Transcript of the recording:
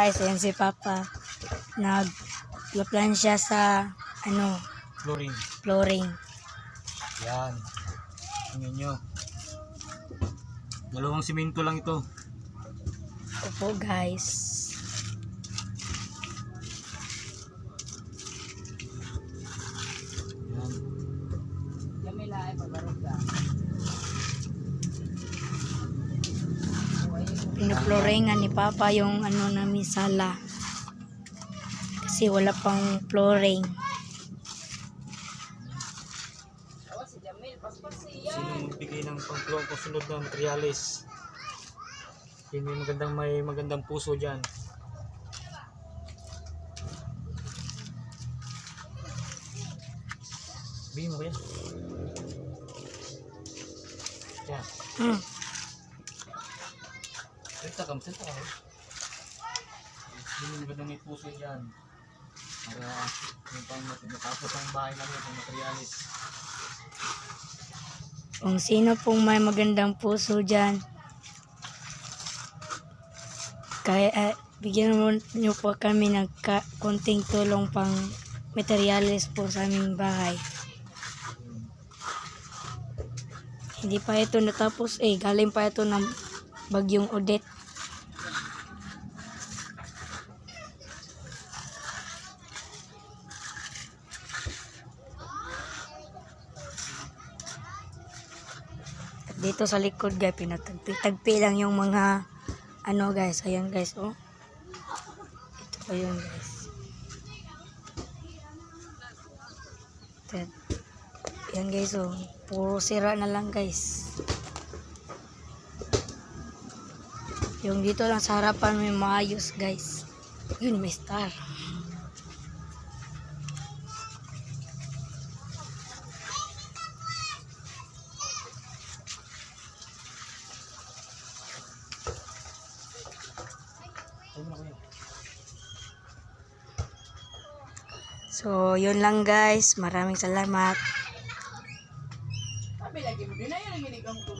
guys, ayan si Papa. Nagplan siya sa flooring. Yan. Tingnan nyo. Dalawang simento lang ito. Opo guys. Yan. Pinufloringan ni Papa yung namin sala. Kasi wala pang flooring. Sino magbigay ng pangsunod na materialis? May magandang puso dyan. Bigyan mo ba yan? Yan. Salita ka. May magandang may puso dyan. Para yung pang matapos ang bahay namin ng materialis. Kung sino pong may magandang puso dyan, kaya bigyan mo nyo po kami ng konting tulong pang materialis po sa aming bahay. Hindi pa ito natapos galing pa ito ng bagyong Odette. At dito sa likod guys, pinatagpi lang yung mga guys, ayan guys, ito pa yun guys. Ayan guys, puro sira na lang guys. Yung dito lang sa harapan may maayos guys. Yun, may star. So, yun lang guys. Maraming salamat. Sabi lagi mo din na yan, ang ginigam ko.